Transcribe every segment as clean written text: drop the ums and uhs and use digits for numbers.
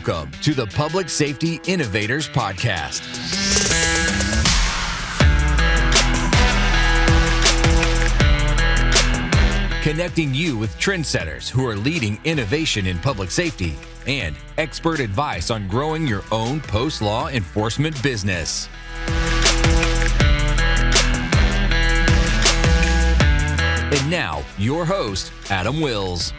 Welcome to the Public Safety Innovators Podcast. Connecting you with trendsetters who are leading innovation in public safety and expert advice on growing your own post-law enforcement business. And now, your host, Adam Wills.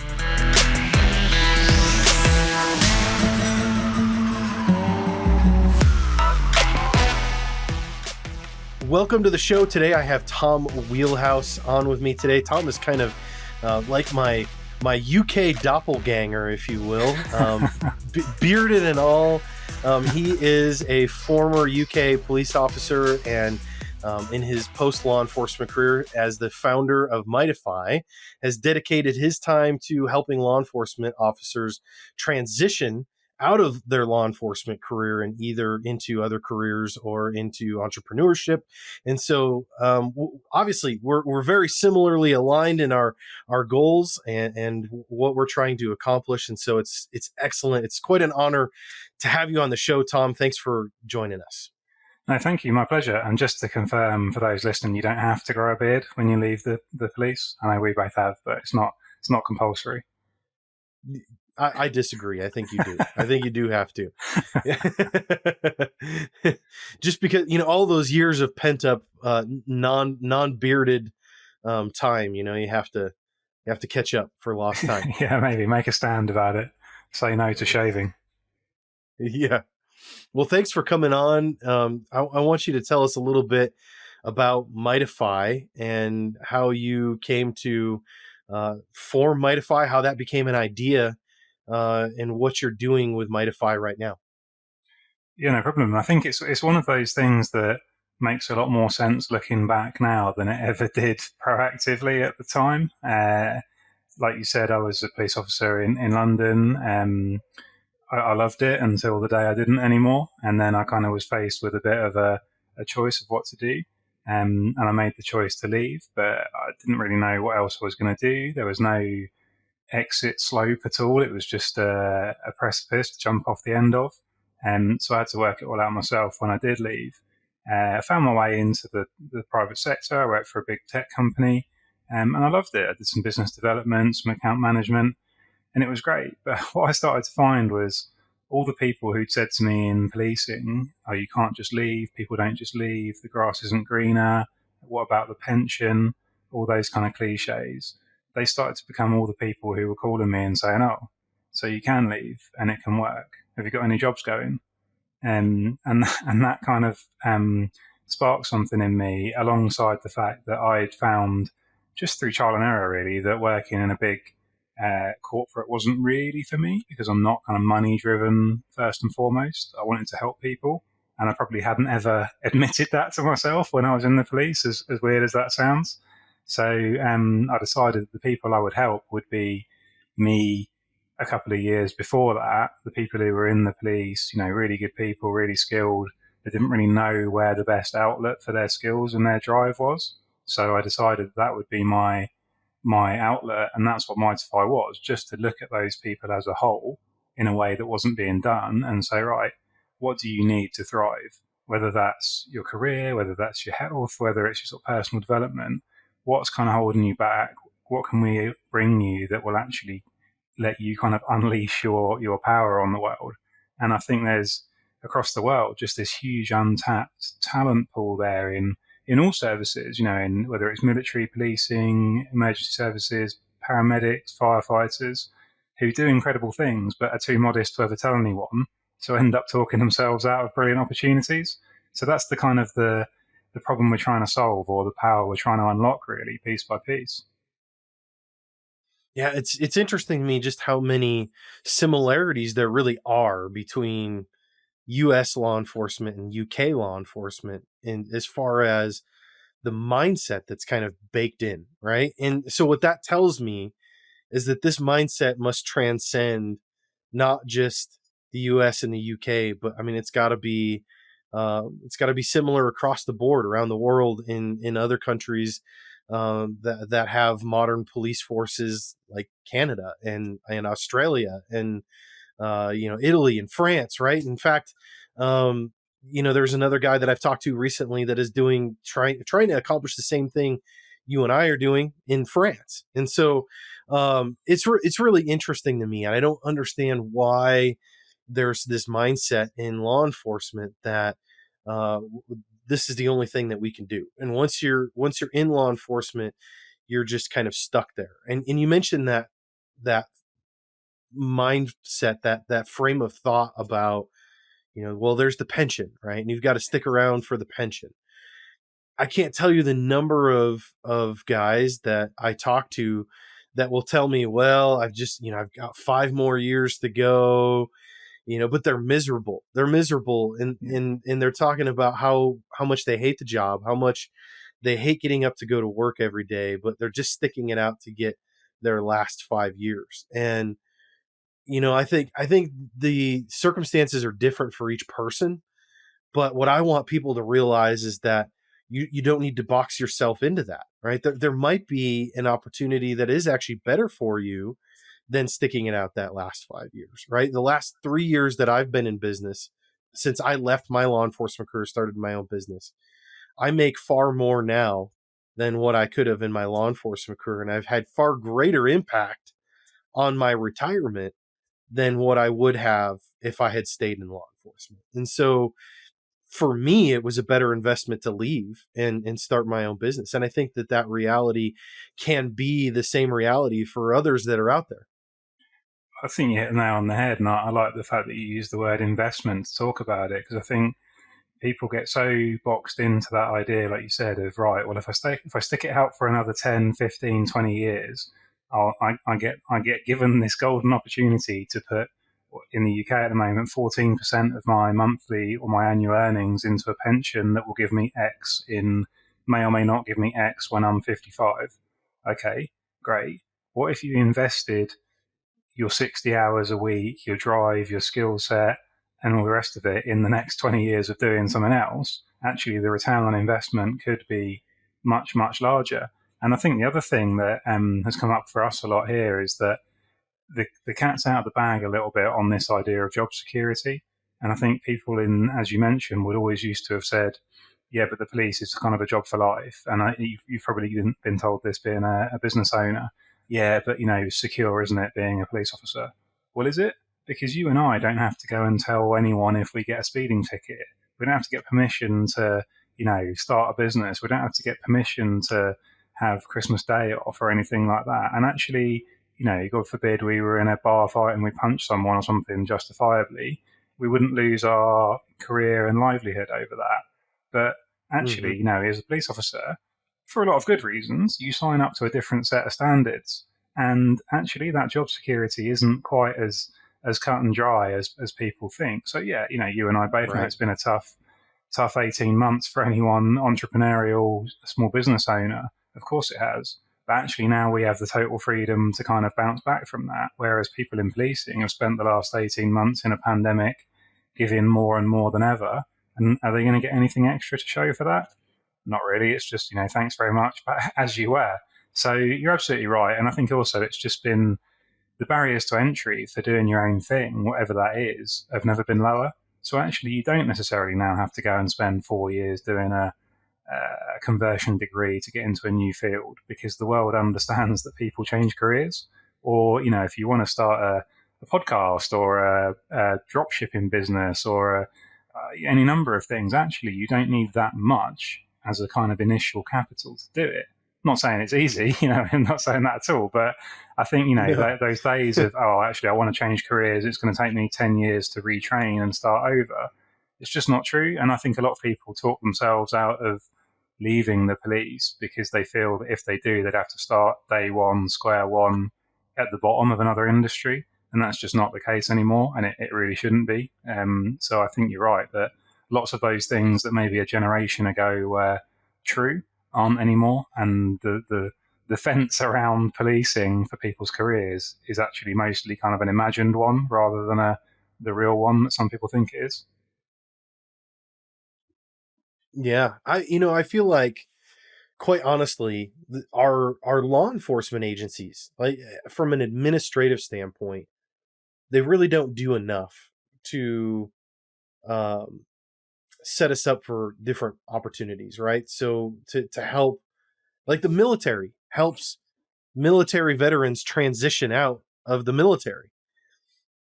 Welcome to the show. Today I have Tom Wheelhouse on with me today. Tom is kind of like my UK doppelganger, if you will, bearded and all. He is a former UK police officer and in his post-law enforcement career as the founder of Mightify, has dedicated his time to helping law enforcement officers transition out of their law enforcement career and either into other careers or into entrepreneurship. And so obviously we're very similarly aligned in our goals and what we're trying to accomplish. And so it's excellent. It's quite an honor to have you on the show, Tom. Thanks for joining us. No, thank you. My pleasure. And just to confirm for those listening, you don't have to grow a beard when you leave the police. I know we both have, but it's not compulsory. I disagree. I think you do. I think you do have to. Just because, all those years of pent up non-bearded time, you have to catch up for lost time. Yeah, maybe make a stand about it. Say no to shaving. Yeah. Well, thanks for coming on. I want you to tell us a little bit about Mightify and how you came to form Mightify, how that became an idea, and what you're doing with Mightify right now. Yeah, no problem. I think it's one of those things that makes a lot more sense looking back now than it ever did proactively at the time. Like you said, I was a police officer in London. I loved it until the day I didn't anymore. And then I kind of was faced with a bit of a choice of what to do. And I made the choice to leave, but I didn't really know what else I was going to do. There was no exit slope at all. It was just a precipice to jump off the end of. So I had to work it all out myself when I did leave. I found my way into the private sector. I worked for a big tech company, and I loved it. I did some business development, some account management, and it was great. But what I started to find was all the people who'd said to me in policing, oh, you can't just leave, people don't just leave, the grass isn't greener, what about the pension, all those kind of cliches. They started to become all the people who were calling me and saying, oh, so you can leave and it can work. Have you got any jobs going? And that kind of sparked something in me, alongside the fact that I'd found, just through trial and error really, that working in a big corporate wasn't really for me, because I'm not kind of money driven first and foremost. I wanted to help people, and I probably hadn't ever admitted that to myself when I was in the police, as weird as that sounds. So I decided the people I would help would be me a couple of years before that, the people who were in the police, really good people, really skilled. They didn't really know where the best outlet for their skills and their drive was. So I decided that would be my outlet, and that's what Mightify was, just to look at those people as a whole in a way that wasn't being done and say, right, what do you need to thrive? Whether that's your career, whether that's your health, whether it's your sort of personal development, what's kind of holding you back? What can we bring you that will actually let you kind of unleash your power on the world? And I think there's, across the world, just this huge untapped talent pool there in all services, in whether it's military, policing, emergency services, paramedics, firefighters, who do incredible things but are too modest to ever tell anyone, so end up talking themselves out of brilliant opportunities. So that's the kind of the problem we're trying to solve, or the power we're trying to unlock, really, piece by piece. Yeah, it's interesting to me just how many similarities there really are between U.S. law enforcement and UK law enforcement, in as far as the mindset that's kind of baked in, right? And so what that tells me is that this mindset must transcend not just the U.S. and the U.K., but I mean it's got to be similar across the board around the world in other countries that have modern police forces, like Canada and Australia and Italy and France, right? In fact, there's another guy that I've talked to recently that is trying to accomplish the same thing you and I are doing in France. And so it's really interesting to me, and I don't understand why there's this mindset in law enforcement that uh, this is the only thing that we can do. And once you're in law enforcement, you're just kind of stuck there. And you mentioned that mindset, that frame of thought about, well, there's the pension, right? And you've got to stick around for the pension. I can't tell you the number of guys that I talk to that will tell me, well, I've got 5 more years to go, but they're miserable. They're miserable, and they're talking about how much they hate the job, how much they hate getting up to go to work every day, but they're just sticking it out to get their last 5 years. And I think the circumstances are different for each person, but what I want people to realize is that you don't need to box yourself into that, right? There might be an opportunity that is actually better for you than sticking it out that last 5 years, right? The last 3 years that I've been in business, since I left my law enforcement career, started my own business, I make far more now than what I could have in my law enforcement career. And I've had far greater impact on my retirement than what I would have if I had stayed in law enforcement. And so for me, it was a better investment to leave and start my own business. And I think that reality can be the same reality for others that are out there. I think you hit the nail on the head, and I like the fact that you use the word investment to talk about it, because I think people get so boxed into that idea, like you said, of right, well, if I stick it out for another 10, 15, 20 years, I get given this golden opportunity to put, in the UK at the moment, 14% of my monthly or my annual earnings into a pension that will give me X may or may not give me X when I'm 55. Okay, great. What if you invested your 60 hours a week, your drive, your skill set, and all the rest of it in the next 20 years of doing something else? Actually, the return on investment could be much, much larger. And I think the other thing that has come up for us a lot here is that the cat's out of the bag a little bit on this idea of job security. And I think people as you mentioned, would always used to have said, yeah, but the police is kind of a job for life. And you've probably been told this being a business owner. Yeah, but secure, isn't it, being a police officer? Well, is it? Because you and I don't have to go and tell anyone if we get a speeding ticket. We don't have to get permission to, start a business. We don't have to get permission to have Christmas Day off or anything like that. And actually, God forbid we were in a bar fight and we punched someone or something justifiably, we wouldn't lose our career and livelihood over that. But actually, as a police officer, for a lot of good reasons, you sign up to a different set of standards. And actually, that job security isn't quite as cut and dry as people think. So, yeah, you and I both know it's been a tough 18 months for anyone entrepreneurial, small business owner. Of course it has. But actually now we have the total freedom to kind of bounce back from that, whereas people in policing have spent the last 18 months in a pandemic giving more and more than ever. And are they going to get anything extra to show for that? Not really. It's just, thanks very much, but as you were. So you're absolutely right. And I think also it's just been the barriers to entry for doing your own thing, whatever that is, have never been lower. So actually you don't necessarily now have to go and spend 4 years doing a conversion degree to get into a new field, because the world understands that people change careers. Or, if you want to start a podcast or a drop shipping business or any number of things, actually, you don't need that much as a kind of initial capital to do it. I'm not saying it's easy, I'm not saying that at all, but I think, those days of, actually, I want to change careers, it's going to take me 10 years to retrain and start over. It's just not true. And I think a lot of people talk themselves out of leaving the police because they feel that if they do, they'd have to start day one, square one, at the bottom of another industry. And that's just not the case anymore. And it really shouldn't be. So I think you're right that lots of those things that maybe a generation ago were true aren't anymore. And the fence around policing for people's careers is actually mostly kind of an imagined one rather than the real one that some people think it is. Yeah, I feel like, quite honestly, our law enforcement agencies, like from an administrative standpoint, they really don't do enough to um, set us up for different opportunities, right? So to help, like the military helps military veterans transition out of the military,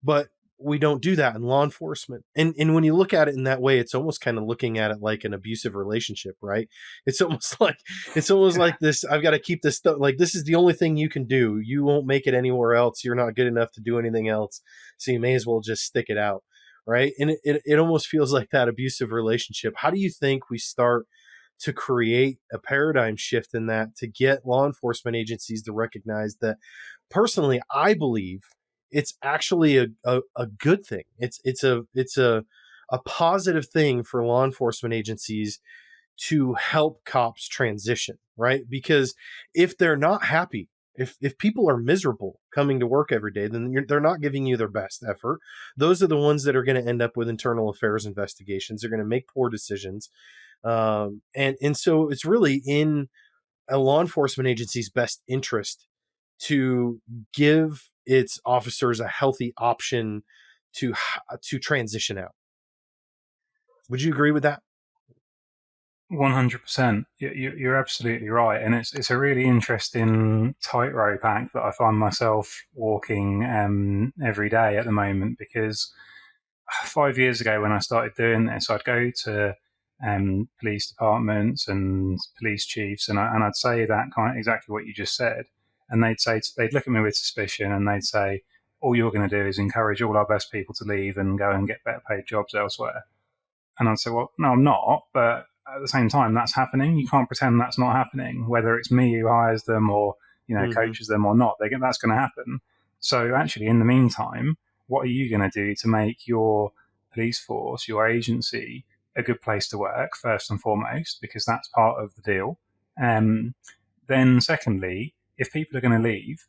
but we don't do that in law enforcement. And when you look at it in that way, it's almost kind of looking at it like an abusive relationship, right? It's almost like this, I've got to keep this stuff, like this is the only thing you can do. You won't make it anywhere else. You're not good enough to do anything else. So you may as well just stick it out. Right. And it almost feels like that abusive relationship. How do you think we start to create a paradigm shift in that, to get law enforcement agencies to recognize that? Personally, I believe it's actually a good thing. It's a positive thing for law enforcement agencies to help cops transition, right? Because if they're not happy, if people are miserable coming to work every day, then they're not giving you their best effort. Those are the ones that are going to end up with internal affairs investigations. They're going to make poor decisions. And so it's really in a law enforcement agency's best interest to give its officers a healthy option to transition out. Would you agree with that? 100%. You're absolutely right, and it's a really interesting tightrope act that I find myself walking every day at the moment. Because 5 years ago, when I started doing this, I'd go to police departments and police chiefs, and I'd say that kind of exactly what you just said, and they'd look at me with suspicion, and they'd say, "All you're going to do is encourage all our best people to leave and go and get better paid jobs elsewhere." And I'd say, well, no, I'm not. But at the same time, that's happening. You can't pretend that's not happening, whether it's me who hires them or, coaches them or not. That's going to happen. So actually, in the meantime, what are you going to do to make your police force, your agency, a good place to work, first and foremost, because that's part of the deal. Then secondly, if people are going to leave,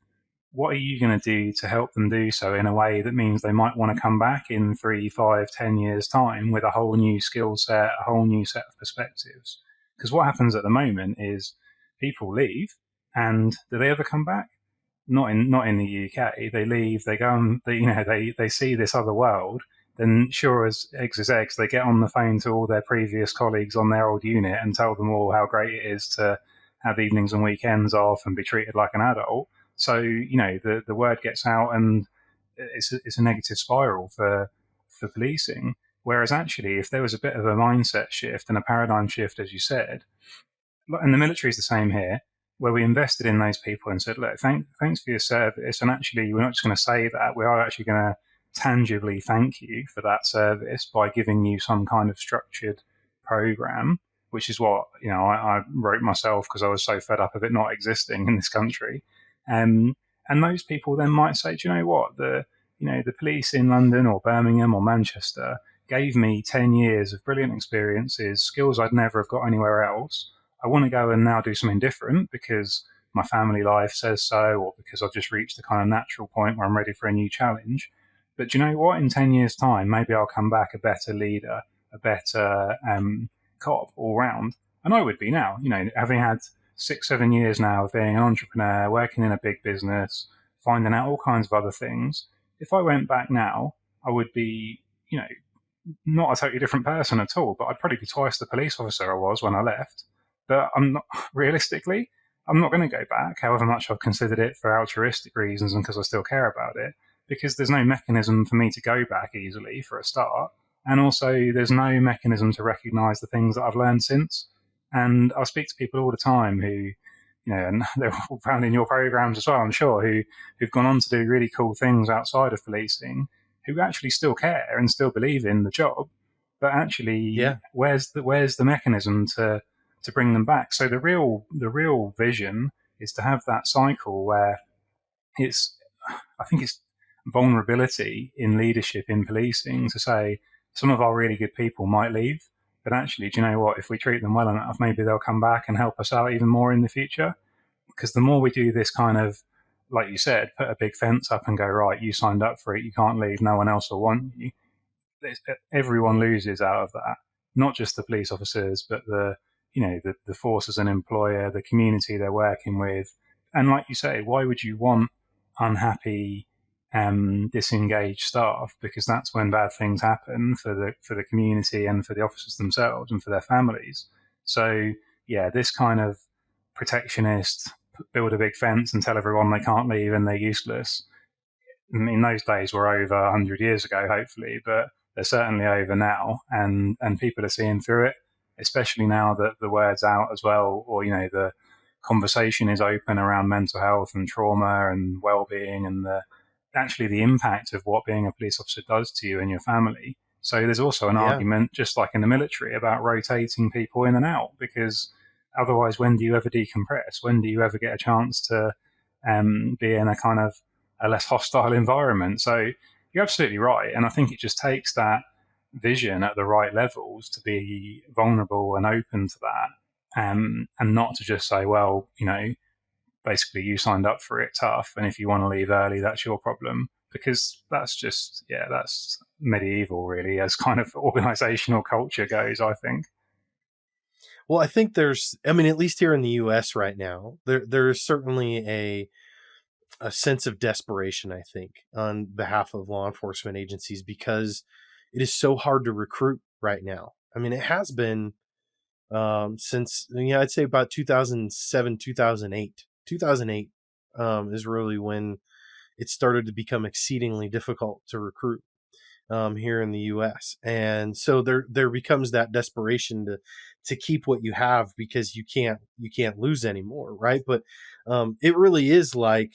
what are you going to do to help them do so in a way that means they might want to come back in 3, 5, 10 years' time with a whole new skill set, a whole new set of perspectives? Because what happens at the moment is people leave, and do they ever come back? Not in the UK. They leave, they go and they see this other world. Then sure as eggs is eggs, they get on the phone to all their previous colleagues on their old unit and tell them all how great it is to have evenings and weekends off and be treated like an adult. So, the word gets out, and it's a negative spiral for policing. Whereas actually, if there was a bit of a mindset shift and a paradigm shift, as you said, and the military is the same here, where we invested in those people and said, look, thanks for your service. And actually, we're not just going to say that, we are actually going to tangibly thank you for that service by giving you some kind of structured program, which is what, I wrote myself because I was so fed up of it not existing in this country. And those people then might say, do you know what, the police in London or Birmingham or Manchester gave me 10 years of brilliant experiences, skills I'd never have got anywhere else. I want to go and now do something different because my family life says so, or because I've just reached the kind of natural point where I'm ready for a new challenge. But do you know what, in 10 years' time, maybe I'll come back a better leader, a better cop all round. And I would be now, having had 6, 7 years now of being an entrepreneur, working in a big business, finding out all kinds of other things. If I went back now, I would be, not a totally different person at all, but I'd probably be twice the police officer I was when I left. But I'm not, realistically, I'm not going to go back, however much I've considered it for altruistic reasons and because I still care about it, because there's no mechanism for me to go back easily for a start. And also there's no mechanism to recognise the things that I've learned since. And I speak to people all the time who, and they're all found in your programs as well, I'm sure, who've gone on to do really cool things outside of policing, who actually still care and still believe in the job, but actually, where's the mechanism to bring them back? So the real vision is to have that cycle where I think it's vulnerability in leadership in policing to say some of our really good people might leave. But actually, do you know what? If we treat them well enough, maybe they'll come back and help us out even more in the future. Because the more we do this kind of, like you said, put a big fence up and go, right, you signed up for it, you can't leave, no one else will want you. Everyone loses out of that. Not just the police officers, but the force as an employer, the community they're working with. And like you say, why would you want unhappy disengaged staff, because that's when bad things happen for the community and for the officers themselves and for their families. So yeah, this kind of protectionist, build a big fence and tell everyone they can't leave and they're useless. I mean, those days were over 100 years ago, hopefully, but they're certainly over now, and people are seeing through it, especially now that the word's out as well, or the conversation is open around mental health and trauma and well-being and the impact of what being a police officer does to you and your family. So there's also an argument, just like in the military, about rotating people in and out, because otherwise, when do you ever decompress? When do you ever get a chance to be in a kind of a less hostile environment? So you're absolutely right. And I think it just takes that vision at the right levels to be vulnerable and open to that, and not to just say, well, basically you signed up for it, tough, and if you want to leave early, that's your problem, because that's medieval, really, as kind of organizational culture goes, I think. Well, I think at least here in the US right now, there's certainly a sense of desperation, I think, on behalf of law enforcement agencies, because it is so hard to recruit right now. I mean, it has been since, I'd say about 2007, 2008. 2008 is really when it started to become exceedingly difficult to recruit here in the U.S. And so there becomes that desperation to keep what you have, because you can't lose anymore, right? But it really is like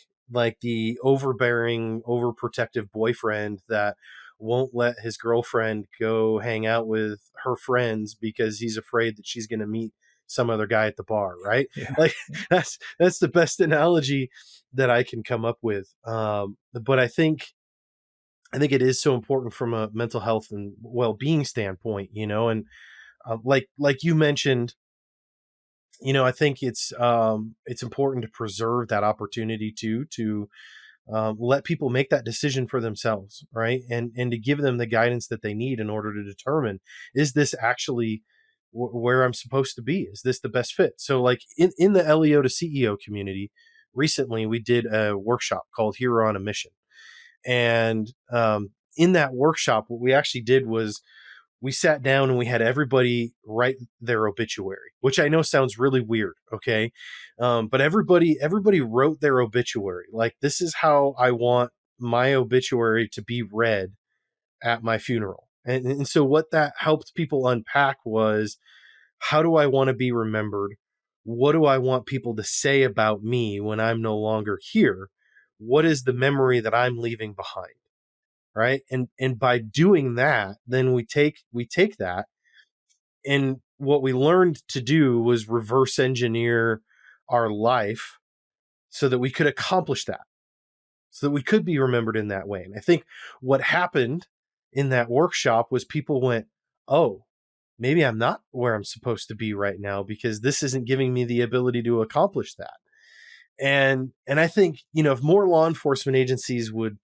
the overbearing, overprotective boyfriend that won't let his girlfriend go hang out with her friends because he's afraid that she's going to meet some other guy at the bar, right? Yeah. Like that's the best analogy that I can come up with. But I think it is so important from a mental health and well-being standpoint, and like you mentioned, I think it's important to preserve that opportunity to let people make that decision for themselves, right? And to give them the guidance that they need in order to determine, is this actually where I'm supposed to be? Is this the best fit? So like in the LEO to CEO community, recently we did a workshop called Hero on a Mission. And in that workshop, what we actually did was we sat down and we had everybody write their obituary, which I know sounds really weird. Okay. But everybody wrote their obituary. Like, this is how I want my obituary to be read at my funeral. And so what that helped people unpack was, how do I want to be remembered? What do I want people to say about me when I'm no longer here? What is the memory that I'm leaving behind? Right. And by doing that, then we take that, and what we learned to do was reverse engineer our life so that we could accomplish that, so that we could be remembered in that way. And I think what happened in that workshop was people went, oh, maybe I'm not where I'm supposed to be right now, because this isn't giving me the ability to accomplish that. And I think, if more law enforcement agencies would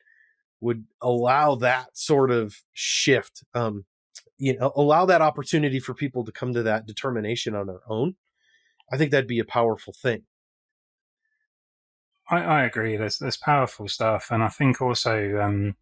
allow that sort of shift, allow that opportunity for people to come to that determination on their own, I think that'd be a powerful thing. I agree. There's powerful stuff, and I think also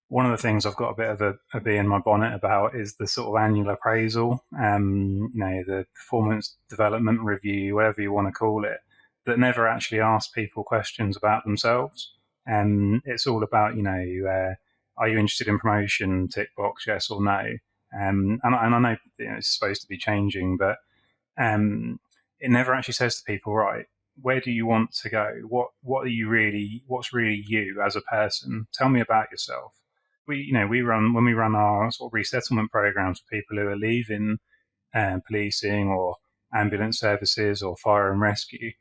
one of the things I've got a bit of a bee in my bonnet about is the sort of annual appraisal, the performance development review, whatever you want to call it, that never actually asks people questions about themselves. And it's all about, are you interested in promotion? Tick box, yes or no. And I know it's supposed to be changing, but it never actually says to people, right, where do you want to go? What's really you as a person? Tell me about yourself. When we run our sort of resettlement programs for people who are leaving policing or ambulance services or fire and rescue,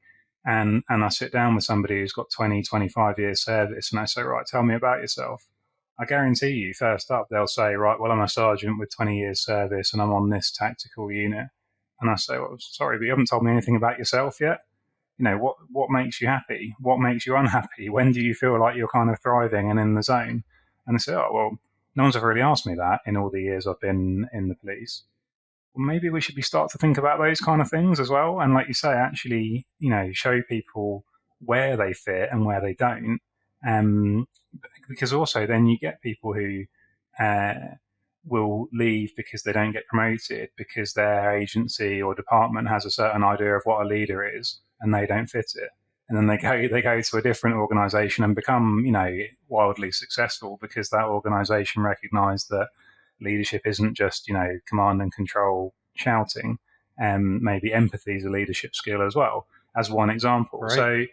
and I sit down with somebody who's got 20, 25 years service, and I say, right, tell me about yourself. I guarantee you, first up, they'll say, right, well, I'm a sergeant with 20 years service and I'm on this tactical unit. And I say, well, sorry, but you haven't told me anything about yourself yet. What makes you happy? What makes you unhappy? When do you feel like you're kind of thriving and in the zone? And they say, oh, well, no one's ever really asked me that in all the years I've been in the police. Well, maybe we should start to think about those kind of things as well. And like you say, actually, show people where they fit and where they don't, Because also then you get people who will leave because they don't get promoted because their agency or department has a certain idea of what a leader is and they don't fit it. And then they go to a different organization and become, wildly successful because that organization recognized that leadership isn't just, command and control shouting. Maybe empathy is a leadership skill as well, as one example. Right. So,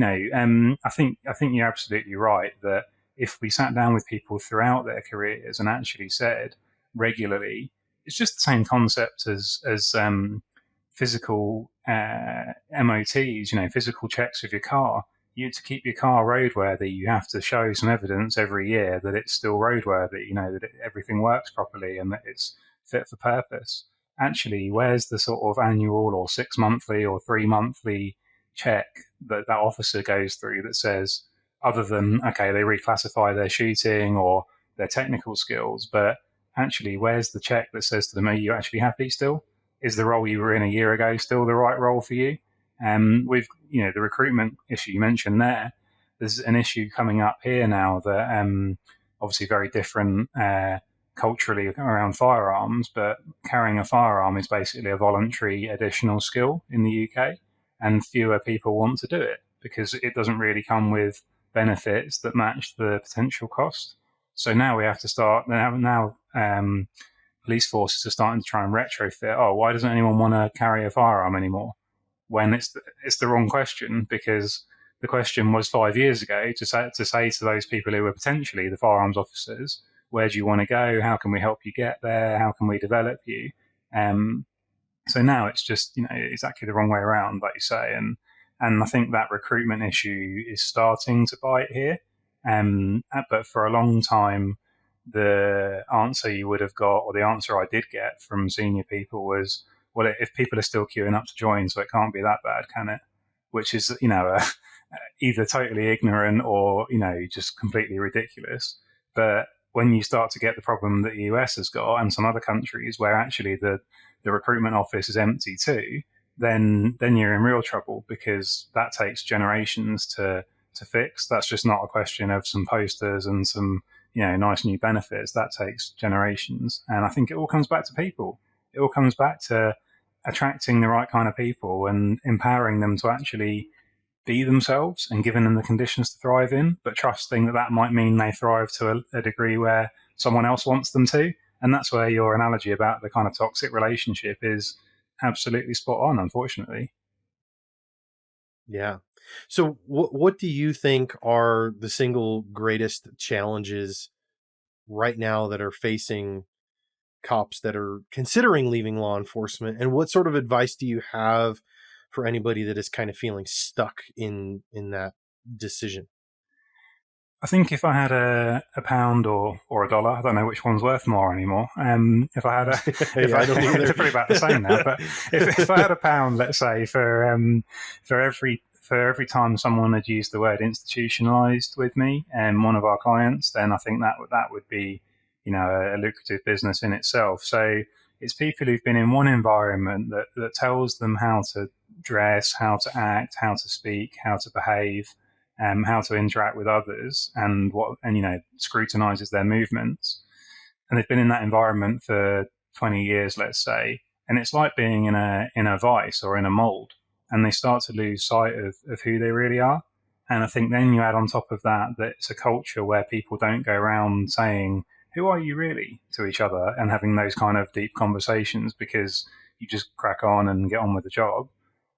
I think you're absolutely right that if we sat down with people throughout their careers and actually said regularly, it's just the same concept as physical MOTs, physical checks of your car. To keep your car roadworthy, you have to show some evidence every year that it's still roadworthy, that everything works properly and that it's fit for purpose. Actually, where's the sort of annual or 6 monthly or 3 monthly check that officer goes through that says, other than, okay, they reclassify their shooting or their technical skills, but actually, where's the check that says to them, are you actually happy still? Is the role you were in a year ago still the right role for you? With the recruitment issue you mentioned there's an issue coming up here now that obviously very different culturally around firearms, but carrying a firearm is basically a voluntary additional skill in the UK, and fewer people want to do it because it doesn't really come with benefits that match the potential cost. So now we have to start now. Police forces are starting to try and retrofit. Oh, why doesn't anyone want to carry a firearm anymore? When it's the wrong question, because the question was 5 years ago to say to those people who were potentially the firearms officers, where do you want to go? How can we help you get there? How can we develop you? So now it's just exactly the wrong way around, like you say, and I think that recruitment issue is starting to bite here. But for a long time, the answer you would have got, or the answer I did get from senior people was, well, if people are still queuing up to join, so it can't be that bad, can it? Which is, either totally ignorant or, just completely ridiculous. But when you start to get the problem that the US has got and some other countries where actually the recruitment office is empty too, then you're in real trouble, because that takes generations to fix. That's just not a question of some posters and some nice new benefits. That takes generations. And I think it all comes back to people. It all comes back to attracting the right kind of people and empowering them to actually be themselves and giving them the conditions to thrive in, but trusting that might mean they thrive to a degree where someone else wants them to. And that's where your analogy about the kind of toxic relationship is absolutely spot on, unfortunately. Yeah. So what do you think are the single greatest challenges right now that are facing cops that are considering leaving law enforcement? And what sort of advice do you have for anybody that is kind of feeling stuck in that decision? I think if I had a pound or a dollar, I don't know which one's worth more anymore. If I had I don't either. They're probably about the same now. But if I had a pound, let's say, for every time someone had used the word institutionalized with me and one of our clients, then I think that would be, a lucrative business in itself. So it's people who've been in one environment that tells them how to dress, how to act, how to speak, how to behave, how to interact with others, and scrutinizes their movements. And they've been in that environment for 20 years, let's say, and it's like being in a vice or in a mold, and they start to lose sight of who they really are. And I think then you add on top of that it's a culture where people don't go around saying, who are you really, to each other, and having those kind of deep conversations, because you just crack on and get on with the job.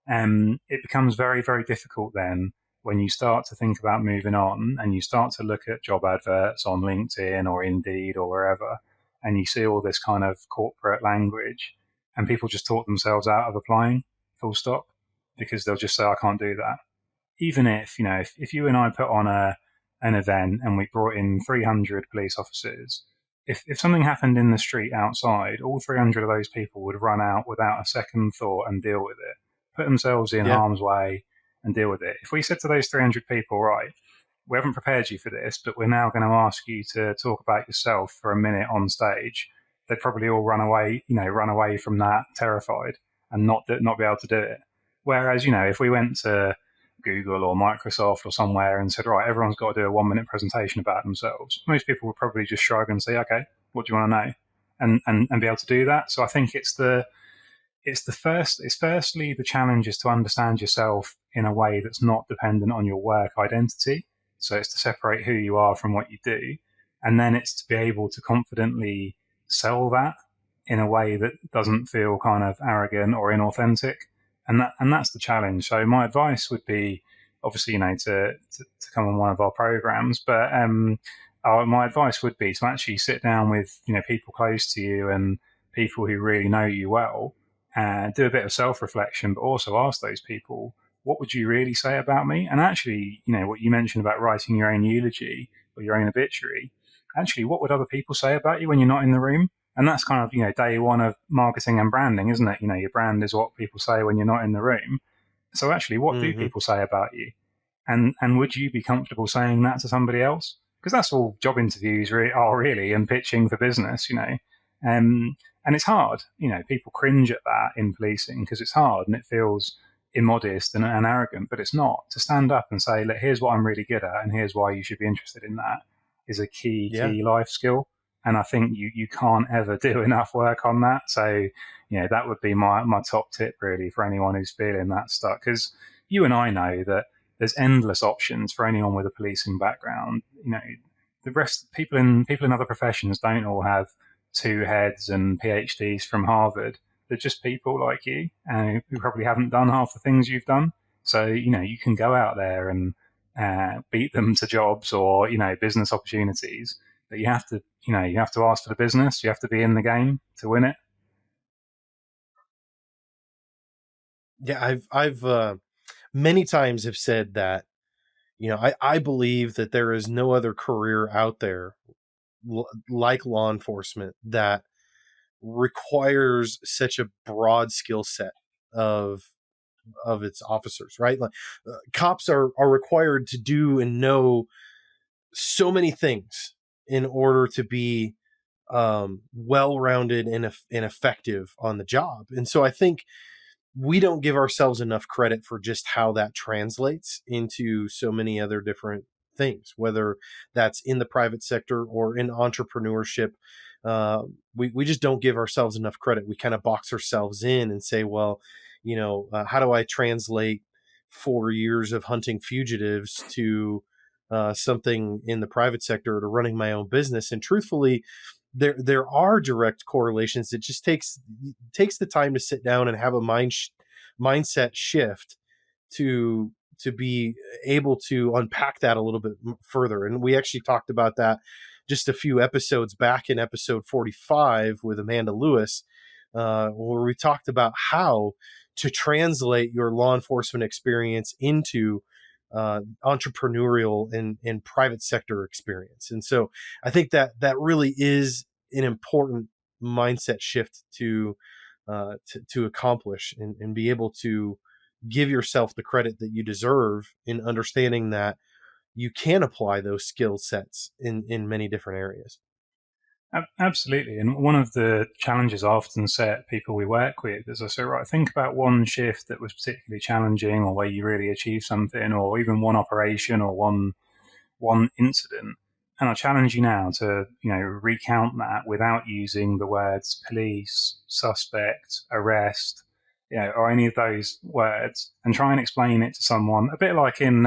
It becomes very, very difficult then when you start to think about moving on and you start to look at job adverts on LinkedIn or Indeed or wherever, and you see all this kind of corporate language, and people just talk themselves out of applying, full stop, because they'll just say, I can't do that. Even if you and I put on an event and we brought in 300 police officers, if something happened in the street outside, all 300 of those people would run out without a second thought and deal with it, put themselves in harm's way and deal with it. If we said to those 300 people, right, we haven't prepared you for this, but we're now going to ask you to talk about yourself for a minute on stage, they'd probably all run away from that terrified and not be able to do it. Whereas, if we went to Google or Microsoft or somewhere and said, right, everyone's got to do a 1-minute presentation about themselves, most people would probably just shrug and say, okay, what do you want to know? And be able to do that. So I think it's firstly the challenge is to understand yourself in a way that's not dependent on your work identity. So it's to separate who you are from what you do. And then it's to be able to confidently sell that in a way that doesn't feel kind of arrogant or inauthentic. And that's the challenge. So my advice would be, obviously, to come on one of our programs, but my advice would be to actually sit down with, people close to you and people who really know you well, and do a bit of self-reflection, but also ask those people, what would you really say about me? And actually, what you mentioned about writing your own eulogy or your own obituary, actually, what would other people say about you when you're not in the room? And that's kind of, day one of marketing and branding, isn't it? Your brand is what people say when you're not in the room. So actually, what do people say about you? And would you be comfortable saying that to somebody else? Because that's all job interviews are really, and pitching for business, and it's hard. People cringe at that in policing because it's hard and it feels immodest and arrogant, but it's not. To stand up and say, look, here's what I'm really good at and here's why you should be interested in that is a key life skill. And I think you can't ever do enough work on that. So, that would be my top tip really for anyone who's feeling that stuck. Because you and I know that there's endless options for anyone with a policing background. The rest people in other professions don't all have 2 heads and PhDs from Harvard. They're just people like you who probably haven't done half the things you've done. So, you can go out there and beat them to jobs or, business opportunities. But you have to ask for the business. You have to be in the game to win it. Yeah, I've many times have said that, I believe that there is no other career out there like law enforcement that requires such a broad skill set of its officers, right? Like cops are required to do and know so many things in order to be well-rounded and effective on the job. And so I think we don't give ourselves enough credit for just how that translates into so many other different things, whether that's in the private sector or in entrepreneurship. We just don't give ourselves enough credit. We kind of box ourselves in and say, well, how do I translate 4 years of hunting fugitives to something in the private sector or to running my own business? And truthfully, there are direct correlations. It just takes the time to sit down and have a mindset shift to be able to unpack that a little bit further. And we actually talked about that just a few episodes back in episode 45 with Amanda Lewis, where we talked about how to translate your law enforcement experience into entrepreneurial and private sector experience. And so I think that really is an important mindset shift to accomplish and be able to give yourself the credit that you deserve in understanding that you can apply those skill sets in many different areas. Absolutely. And one of the challenges I often set people we work with is I say, right, think about one shift that was particularly challenging or where you really achieved something, or even one operation or one incident. And I challenge you now to, recount that without using the words police, suspect, arrest, or any of those words, and try and explain it to someone a bit like in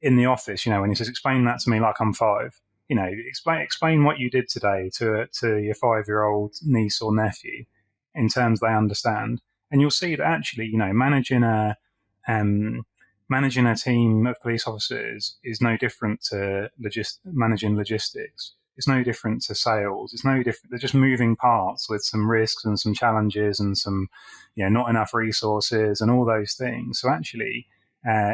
the office, when he says, explain that to me like I'm 5. Explain what you did today to your 5-year-old niece or nephew in terms they understand, and you'll see that actually, managing a team of police officers is no different to managing logistics. It's no different to sales. It's no different. They're just moving parts with some risks and some challenges and some, not enough resources and all those things. So actually,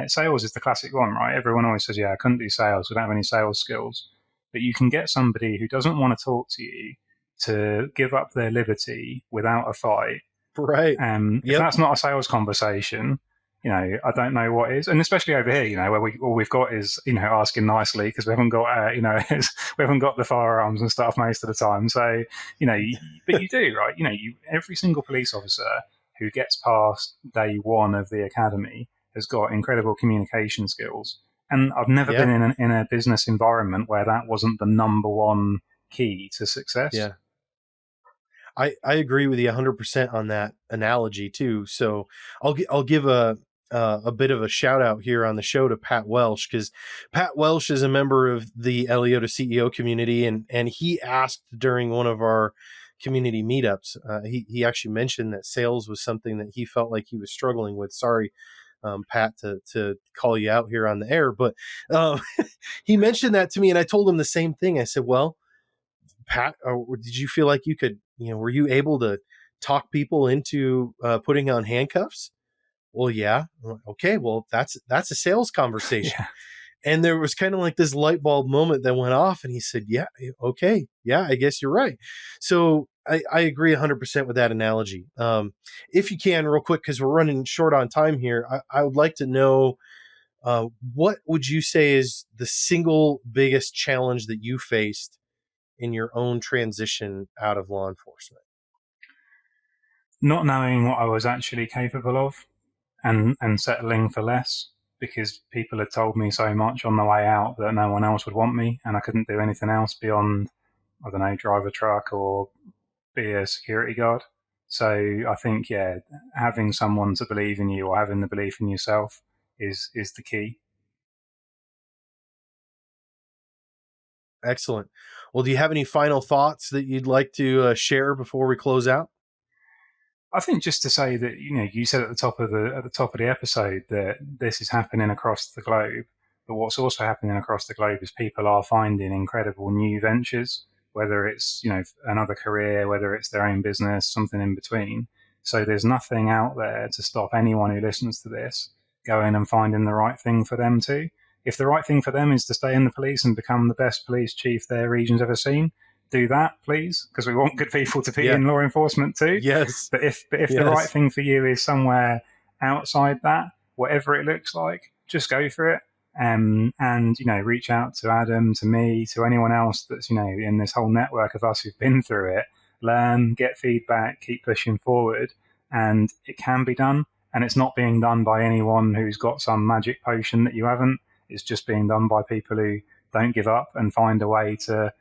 sales is the classic one, right? Everyone always says, I couldn't do sales. We don't have any sales skills. But you can get somebody who doesn't want to talk to you to give up their liberty without a fight. Right. If that's not a sales conversation, I don't know what is. And especially over here, where all we've got is, asking nicely because we haven't got, we haven't got the firearms and stuff most of the time. So, but you do, right? Every single police officer who gets past day one of the academy has got incredible communication skills. And I've never Yeah. been in a business environment where that wasn't the number one key to success. Yeah. I agree with you 100% on that analogy too. So I'll give a bit of a shout out here on the show to Pat Welsh, because Pat Welsh is a member of the LEO to CEO community, and he asked during one of our community meetups, he actually mentioned that sales was something that he felt like he was struggling with. Sorry, Pat, to call you out here on the air, but he mentioned that to me, and I told him the same thing. I said, well, Pat, did you feel like you could, were you able to talk people into putting on handcuffs? Well, yeah. Okay. Well, that's a sales conversation. Yeah. And there was kind of like this light bulb moment that went off, and he said, yeah, okay. Yeah, I guess you're right. So I agree 100% with that analogy. If you can, real quick, because we're running short on time here, I would like to know, what would you say is the single biggest challenge that you faced in your own transition out of law enforcement? Not knowing what I was actually capable of, and settling for less, because people had told me so much on the way out that no one else would want me, and I couldn't do anything else beyond, I don't know, drive a truck or be a security guard. So I think, yeah, having someone to believe in you, or having the belief in yourself, is the key. Excellent. Well, do you have any final thoughts that you'd like to share before we close out? I think just to say that, you said at the top of the episode that this is happening across the globe, but what's also happening across the globe is people are finding incredible new ventures, whether it's, another career, whether it's their own business, something in between. So there's nothing out there to stop anyone who listens to this going and finding the right thing for them too. If the right thing for them is to stay in the police and become the best police chief their region's ever seen, do that, please, because we want good people to be in law enforcement too. Yes. But if the right thing for you is somewhere outside that, whatever it looks like, just go for it. And reach out to Adam, to me, to anyone else that's in this whole network of us who've been through it. Learn, get feedback, keep pushing forward, and it can be done. And it's not being done by anyone who's got some magic potion that you haven't. It's just being done by people who don't give up and find a way to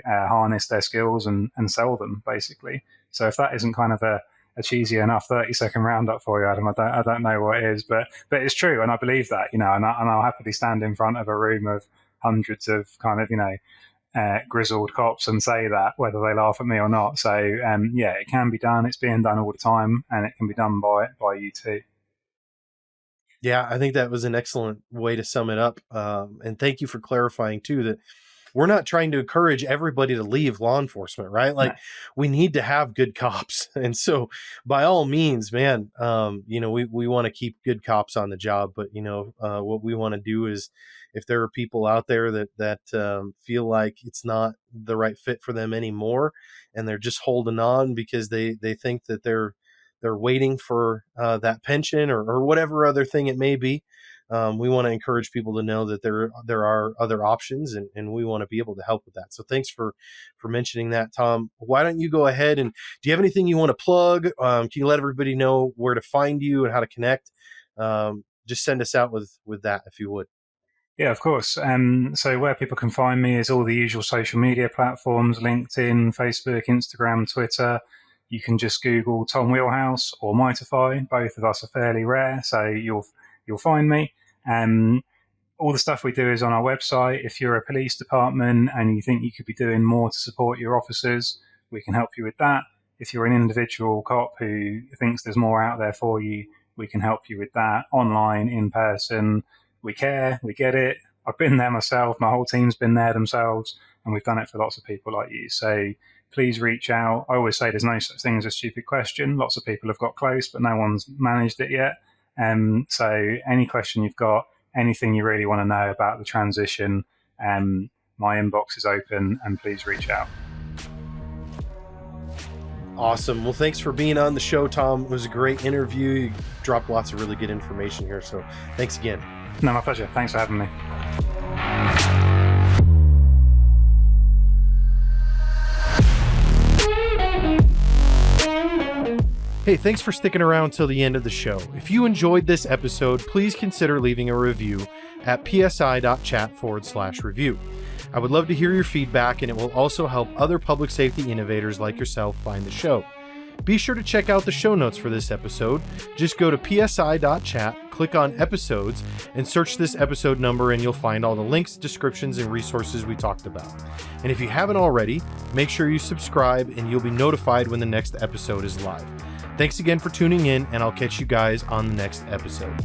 harness their skills and sell them, basically. So if that isn't kind of a cheesy enough 30-second roundup for you, Adam, I don't know what is, but it's true, and I believe that, and I'll happily stand in front of a room of hundreds of kind of grizzled cops and say that, whether they laugh at me or not. So it can be done. It's being done all the time, and it can be done by you too. Yeah, I think that was an excellent way to sum it up. And thank you for clarifying too that we're not trying to encourage everybody to leave law enforcement, right? Like, we need to have good cops. And so by all means, man, we want to keep good cops on the job, but what we want to do is, if there are people out there that feel like it's not the right fit for them anymore, and they're just holding on because they think that they're waiting for that pension or whatever other thing it may be, we want to encourage people to know that there are other options, and we want to be able to help with that. So thanks for mentioning that, Tom. Why don't you go ahead, and do you have anything you want to plug? Can you let everybody know where to find you and how to connect? Just send us out with that, if you would. Yeah, of course. So where people can find me is all the usual social media platforms: LinkedIn, Facebook, Instagram, Twitter. You can just Google Tom Wheelhouse or Mightify. Both of us are fairly rare, so you'll find me. All the stuff we do is on our website. If you're a police department and you think you could be doing more to support your officers, we can help you with that. If you're an individual cop who thinks there's more out there for you, we can help you with that, online, in person. We care, we get it. I've been there myself, my whole team's been there themselves, and we've done it for lots of people like you. So please reach out. I always say there's no such thing as a stupid question. Lots of people have got close, but no one's managed it yet. So any question you've got, anything you really want to know about the transition, my inbox is open, and please reach out. Awesome. Well, thanks for being on the show, Tom. It was a great interview. You dropped lots of really good information here, so thanks again. No, my pleasure. Thanks for having me. Hey, thanks for sticking around till the end of the show. If you enjoyed this episode, please consider leaving a review at psi.chat/review. I would love to hear your feedback, and it will also help other public safety innovators like yourself find the show. Be sure to check out the show notes for this episode. Just go to psi.chat, click on episodes, and search this episode number, and you'll find all the links, descriptions, and resources we talked about. And if you haven't already, make sure you subscribe, and you'll be notified when the next episode is live. Thanks again for tuning in, and I'll catch you guys on the next episode.